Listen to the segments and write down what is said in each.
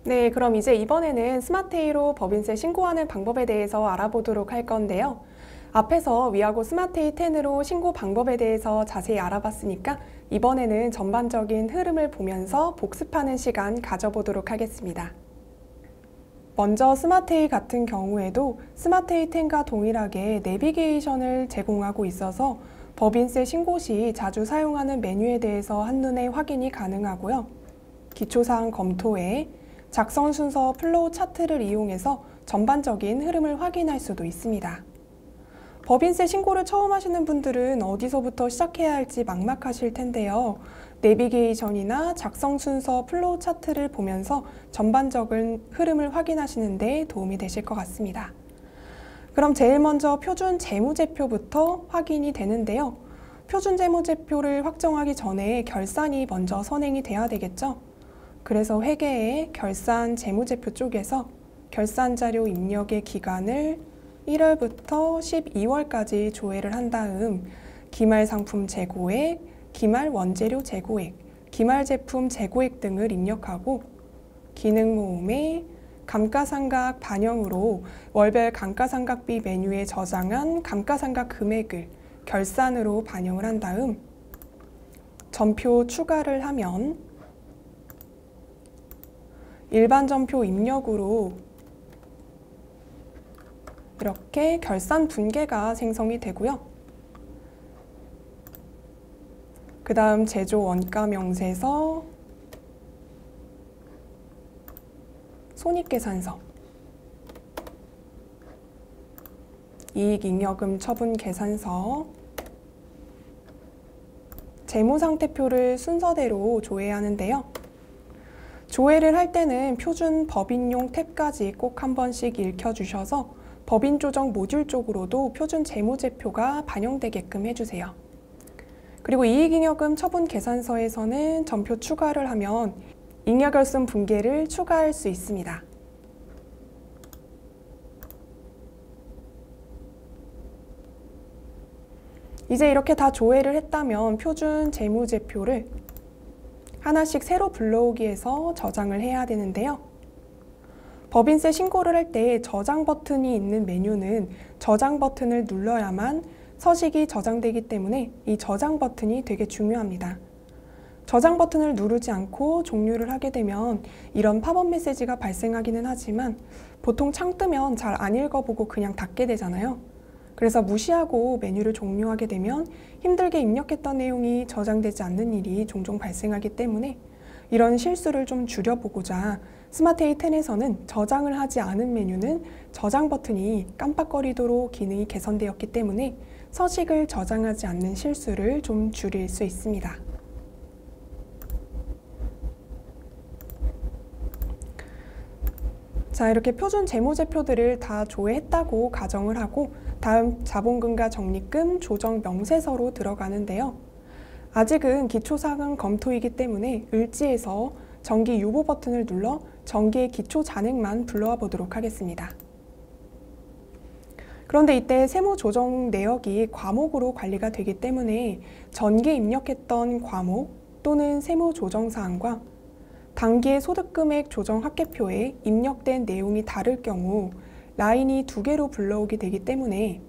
네, 그럼 이제 이번에는 스마트에이로 법인세 신고하는 방법에 대해서 알아보도록 할 건데요. 앞에서 위하고 스마트에이 10으로 신고 방법에 대해서 자세히 알아봤으니까 이번에는 전반적인 흐름을 보면서 복습하는 시간 가져보도록 하겠습니다. 먼저 스마트에이 같은 경우에도 스마트에이 10과 동일하게 내비게이션을 제공하고 있어서 법인세 신고 시 자주 사용하는 메뉴에 대해서 한눈에 확인이 가능하고요. 기초사항 검토에 작성 순서 플로우 차트를 이용해서 전반적인 흐름을 확인할 수도 있습니다. 법인세 신고를 처음 하시는 분들은 어디서부터 시작해야 할지 막막하실 텐데요. 내비게이션이나 작성 순서 플로우 차트를 보면서 전반적인 흐름을 확인하시는 데 도움이 되실 것 같습니다. 그럼 제일 먼저 표준 재무제표부터 확인이 되는데요. 표준 재무제표를 확정하기 전에 결산이 먼저 선행이 돼야 되겠죠. 그래서 회계의 결산 재무제표 쪽에서 결산 자료 입력의 기간을 1월부터 12월까지 조회를 한 다음 기말 상품 재고액, 기말 원재료 재고액, 기말 제품 재고액 등을 입력하고 기능 모음에 감가상각 반영으로 월별 감가상각비 메뉴에 저장한 감가상각 금액을 결산으로 반영을 한 다음 전표 추가를 하면 일반 전표 입력으로 이렇게 결산 분계가 생성이 되고요. 그 다음 제조 원가 명세서, 손익계산서, 이익잉여금 처분 계산서, 재무상태표를 순서대로 조회하는데요. 조회를 할 때는 표준 법인용 탭까지 꼭 한 번씩 읽혀주셔서 법인조정 모듈 쪽으로도 표준 재무제표가 반영되게끔 해주세요. 그리고 이익잉여금 처분 계산서에서는 전표 추가를 하면 잉여결손 분계를 추가할 수 있습니다. 이제 이렇게 다 조회를 했다면 표준 재무제표를 하나씩 새로 불러오기에서 저장을 해야 되는데요. 법인세 신고를 할 때 저장 버튼이 있는 메뉴는 저장 버튼을 눌러야만 서식이 저장되기 때문에 이 저장 버튼이 되게 중요합니다. 저장 버튼을 누르지 않고 종료를 하게 되면 이런 팝업 메시지가 발생하기는 하지만 보통 창 뜨면 잘 안 읽어보고 그냥 닫게 되잖아요. 그래서 무시하고 메뉴를 종료하게 되면 힘들게 입력했던 내용이 저장되지 않는 일이 종종 발생하기 때문에 이런 실수를 좀 줄여보고자 스마트에이 10에서는 저장을 하지 않은 메뉴는 저장 버튼이 깜빡거리도록 기능이 개선되었기 때문에 서식을 저장하지 않는 실수를 좀 줄일 수 있습니다. 자, 이렇게 표준 재무제표들을 다 조회했다고 가정을 하고 다음 자본금과 적립금 조정 명세서로 들어가는데요. 아직은 기초사항 검토이기 때문에 을지에서 정기 유보 버튼을 눌러 정기의 기초 잔액만 불러와 보도록 하겠습니다. 그런데 이때 세무조정 내역이 과목으로 관리가 되기 때문에 전기에 입력했던 과목 또는 세무조정사항과 당기의 소득금액 조정 합계표에 입력된 내용이 다를 경우 라인이 두 개로 불러오게 되기 때문에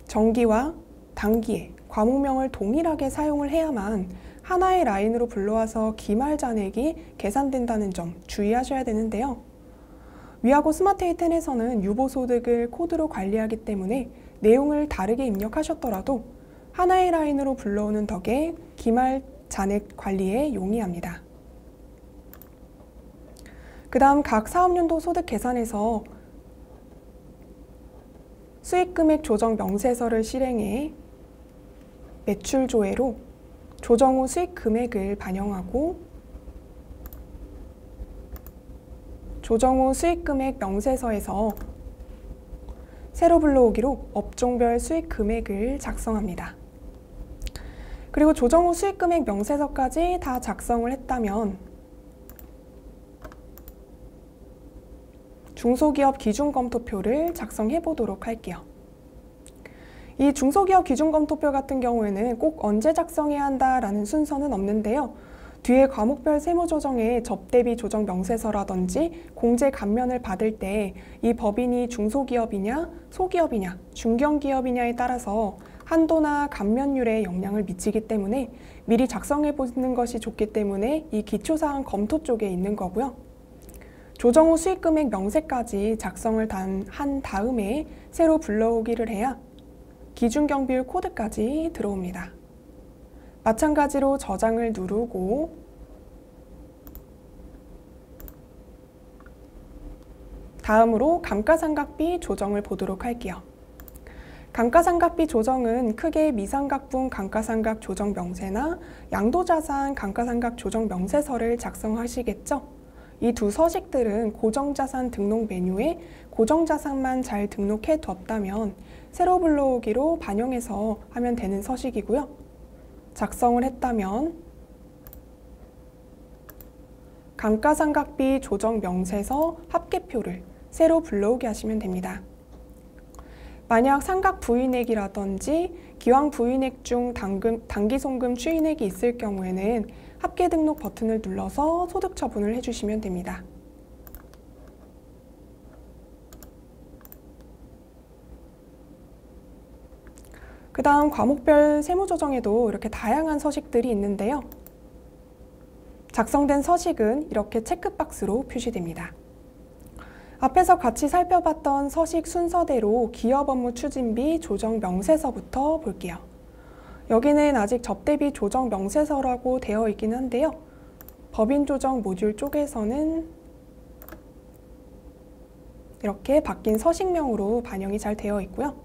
정기와 당기의 과목명을 동일하게 사용을 해야만 하나의 라인으로 불러와서 기말 잔액이 계산된다는 점 주의하셔야 되는데요. 위하고 스마트에이 10에서는 유보소득을 코드로 관리하기 때문에 내용을 다르게 입력하셨더라도 하나의 라인으로 불러오는 덕에 기말 잔액 관리에 용이합니다. 그 다음 각 사업연도 소득 계산에서 수익금액 조정 명세서를 실행해 매출 조회로 조정 후 수익 금액을 반영하고 조정 후 수익 금액 명세서에서 새로 불러오기로 업종별 수익 금액을 작성합니다. 그리고 조정 후 수익 금액 명세서까지 다 작성을 했다면 중소기업 기준검토표를 작성해 보도록 할게요. 이 중소기업 기준검토표 같은 경우에는 꼭 언제 작성해야 한다라는 순서는 없는데요. 뒤에 과목별 세무조정에 접대비 조정 명세서라든지 공제 감면을 받을 때 이 법인이 중소기업이냐, 소기업이냐, 중견기업이냐에 따라서 한도나 감면율에 영향을 미치기 때문에 미리 작성해 보는 것이 좋기 때문에 이 기초사항 검토 쪽에 있는 거고요. 조정 후 수익금액 명세까지 작성을 한 다음에 새로 불러오기를 해야 기준경비율 코드까지 들어옵니다. 마찬가지로 저장을 누르고 다음으로 감가상각비 조정을 보도록 할게요. 감가상각비 조정은 크게 미상각분 감가상각 조정 명세나 양도자산 감가상각 조정 명세서를 작성하시겠죠? 이 두 서식들은 고정자산 등록 메뉴에 고정자산만 잘 등록해 뒀다면 새로 불러오기로 반영해서 하면 되는 서식이고요. 작성을 했다면 감가상각비 조정 명세서 합계표를 새로 불러오게 하시면 됩니다. 만약 상각 부인액이라든지 기왕 부인액 중 당기송금 추인액이 있을 경우에는 합계 등록 버튼을 눌러서 소득 처분을 해주시면 됩니다. 그 다음 과목별 세무조정에도 이렇게 다양한 서식들이 있는데요. 작성된 서식은 이렇게 체크박스로 표시됩니다. 앞에서 같이 살펴봤던 서식 순서대로 기업업무 추진비 조정 명세서부터 볼게요. 여기는 아직 접대비 조정 명세서라고 되어 있긴 한데요. 법인조정 모듈 쪽에서는 이렇게 바뀐 서식명으로 반영이 잘 되어 있고요.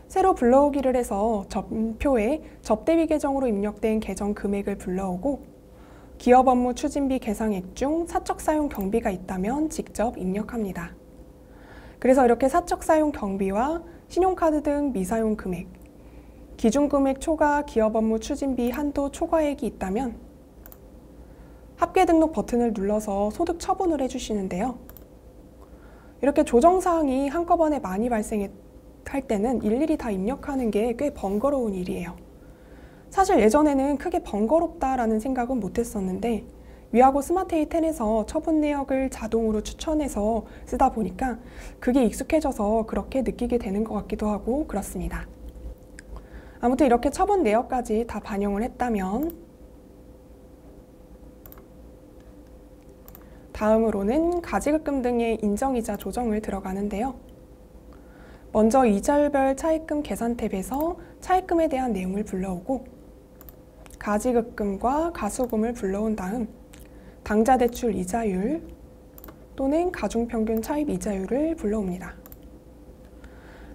새로 불러오기를 해서 전표에 접대비 계정으로 입력된 계정 금액을 불러오고 기업업무 추진비 계상액 중 사적사용 경비가 있다면 직접 입력합니다. 그래서 이렇게 사적사용 경비와 신용카드 등 미사용 금액, 기준금액 초과 기업업무 추진비 한도 초과액이 있다면 합계 등록 버튼을 눌러서 소득 처분을 해주시는데요. 이렇게 조정사항이 한꺼번에 많이 발생할 때는 일일이 다 입력하는 게 꽤 번거로운 일이에요. 사실 예전에는 크게 번거롭다라는 생각은 못했었는데 위하고 스마트A 10에서 처분 내역을 자동으로 추천해서 쓰다 보니까 그게 익숙해져서 그렇게 느끼게 되는 것 같기도 하고 그렇습니다. 아무튼 이렇게 처분 내역까지 다 반영을 했다면 다음으로는 가지급금 등의 인정이자 조정을 들어가는데요. 먼저 이자율별 차입금 계산 탭에서 차입금에 대한 내용을 불러오고 가지급금과 가수금을 불러온 다음 당좌대출 이자율 또는 가중평균 차입 이자율을 불러옵니다.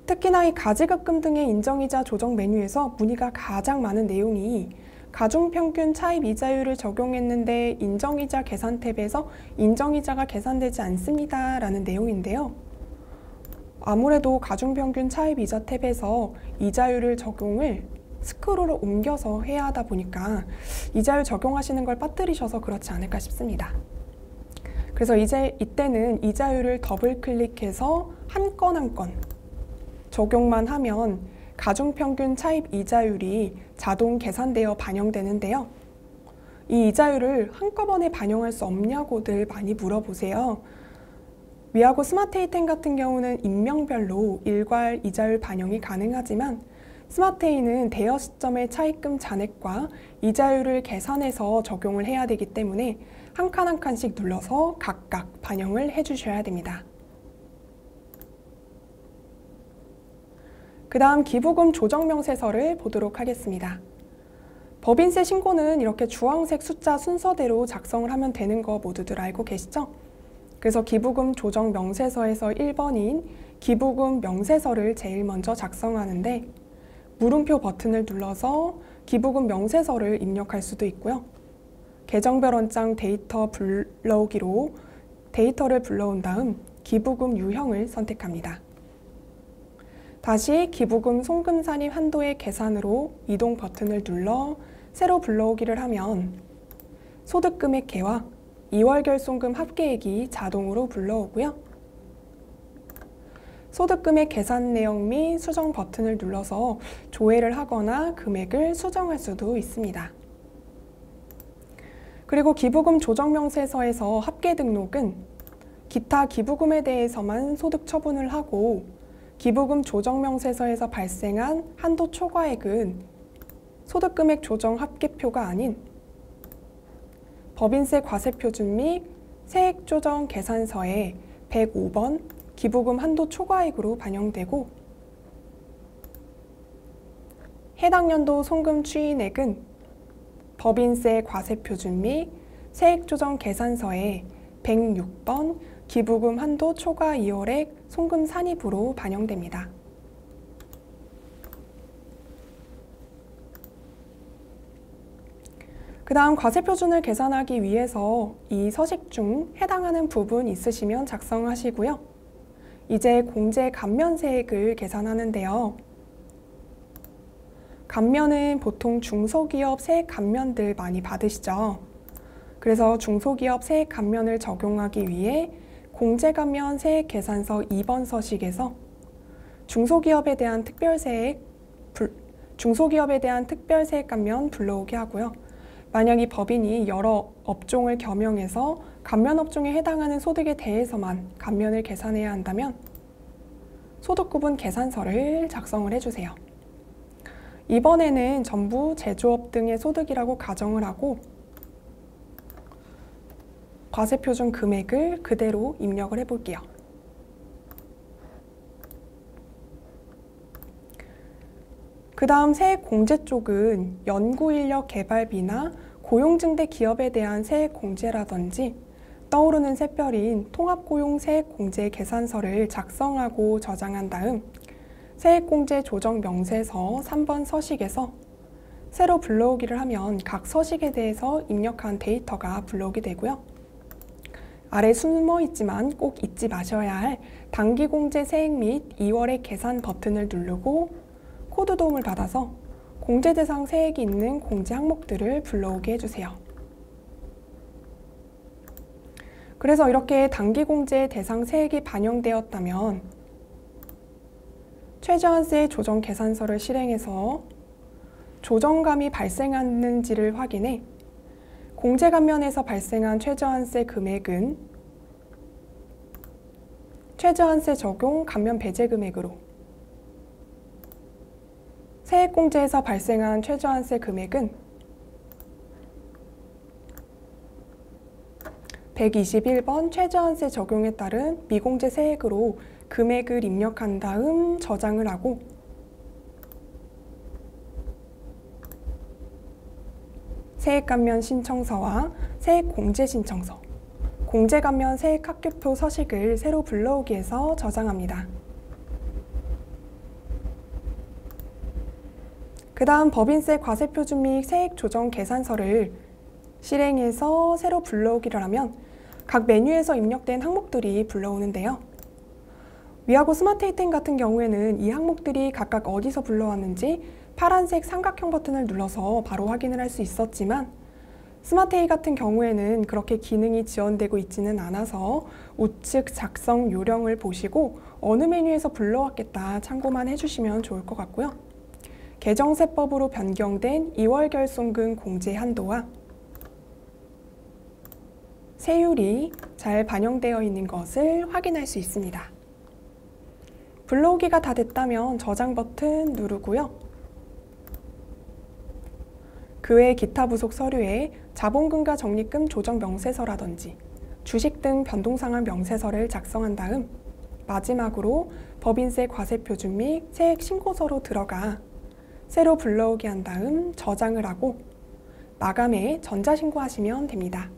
특히나 이 가지급금 등의 인정이자 조정 메뉴에서 문의가 가장 많은 내용이 가중평균 차입 이자율을 적용했는데 인정이자 계산 탭에서 인정이자가 계산되지 않습니다 라는 내용인데요. 아무래도 가중평균 차입 이자 탭에서 이자율을 적용을 스크롤을 옮겨서 해야 하다 보니까 이자율 적용하시는 걸 빠뜨리셔서 그렇지 않을까 싶습니다. 그래서 이때는 이자율을 더블 클릭해서 한 건 한 건 적용만 하면 가중평균 차입 이자율이 자동 계산되어 반영되는데요. 이 이자율을 한꺼번에 반영할 수 없냐고들 많이 물어보세요. 위하고 스마트A 10 같은 경우는 인명별로 일괄 이자율 반영이 가능하지만 스마트A는 대여 시점의 차입금 잔액과 이자율을 계산해서 적용을 해야 되기 때문에 한 칸 한 칸씩 눌러서 각각 반영을 해주셔야 됩니다. 그 다음 기부금 조정 명세서를 보도록 하겠습니다. 법인세 신고는 이렇게 주황색 숫자 순서대로 작성을 하면 되는 거 모두들 알고 계시죠? 그래서 기부금 조정 명세서에서 1번인 기부금 명세서를 제일 먼저 작성하는데 물음표 버튼을 눌러서 기부금 명세서를 입력할 수도 있고요. 계정별 원장 데이터 불러오기로 데이터를 불러온 다음 기부금 유형을 선택합니다. 다시 기부금 송금산입 한도의 계산으로 이동 버튼을 눌러 새로 불러오기를 하면 소득금액계와 2월 결손금 합계액이 자동으로 불러오고요. 소득금액 계산 내역 및 수정 버튼을 눌러서 조회를 하거나 금액을 수정할 수도 있습니다. 그리고 기부금 조정명세서에서 합계 등록은 기타 기부금에 대해서만 소득 처분을 하고 기부금 조정명세서에서 발생한 한도 초과액은 소득금액 조정 합계표가 아닌 법인세 과세표준 및 세액조정 계산서에 105번 기부금 한도 초과액으로 반영되고 해당 연도 송금 추인액은 법인세 과세표준 및 세액조정 계산서에 106번 기부금 한도 초과 2월액 송금 산입으로 반영됩니다. 그 다음 과세표준을 계산하기 위해서 이 서식 중 해당하는 부분 있으시면 작성하시고요. 이제 공제 감면세액을 계산하는데요. 감면은 보통 중소기업 세액 감면들 많이 받으시죠. 그래서 중소기업 세액 감면을 적용하기 위해 공제감면 세액계산서 2번 서식에서 중소기업에 대한 특별세액 감면 불러오게 하고요. 만약 이 법인이 여러 업종을 겸용해서 감면 업종에 해당하는 소득에 대해서만 감면을 계산해야 한다면 소득구분 계산서를 작성을 해주세요. 이번에는 전부 제조업 등의 소득이라고 가정을 하고 과세표준 금액을 그대로 입력을 해볼게요. 그 다음 세액 공제 쪽은 연구인력 개발비나 고용증대 기업에 대한 세액 공제라든지 떠오르는 샛별인 통합고용 세액 공제 계산서를 작성하고 저장한 다음 세액공제 조정 명세서 3번 서식에서 새로 불러오기를 하면 각 서식에 대해서 입력한 데이터가 불러오게 되고요. 아래 숨어 있지만 꼭 잊지 마셔야 할 단기공제 세액 및 2월의 계산 버튼을 누르고 코드 도움을 받아서 공제 대상 세액이 있는 공제 항목들을 불러오게 해주세요. 그래서 이렇게 단기공제 대상 세액이 반영되었다면 최저한세 조정 계산서를 실행해서 조정감이 발생하는지를 확인해 공제감면에서 발생한 최저한세 금액은 최저한세 적용 감면 배제 금액으로 세액공제에서 발생한 최저한세 금액은 121번 최저한세 적용에 따른 미공제 세액으로 금액을 입력한 다음 저장을 하고 세액감면 신청서와 세액공제 신청서, 공제감면 세액학교표 서식을 새로 불러오기 해서 저장합니다. 그 다음 법인세 과세표준 및 세액조정 계산서를 실행해서 새로 불러오기를 하면 각 메뉴에서 입력된 항목들이 불러오는데요. 위하고 스마트에이템 같은 경우에는 이 항목들이 각각 어디서 불러왔는지 파란색 삼각형 버튼을 눌러서 바로 확인을 할 수 있었지만 스마트에이 같은 경우에는 그렇게 기능이 지원되고 있지는 않아서 우측 작성 요령을 보시고 어느 메뉴에서 불러왔겠다 참고만 해주시면 좋을 것 같고요. 개정세법으로 변경된 2월 결손금 공제 한도와 세율이 잘 반영되어 있는 것을 확인할 수 있습니다. 불러오기가 다 됐다면 저장 버튼 누르고요. 그 외 기타 부속 서류에 자본금과 적립금 조정 명세서라든지 주식 등 변동상환 명세서를 작성한 다음 마지막으로 법인세 과세표준 및 세액 신고서로 들어가 새로 불러오게 한 다음 저장을 하고 마감해 전자신고하시면 됩니다.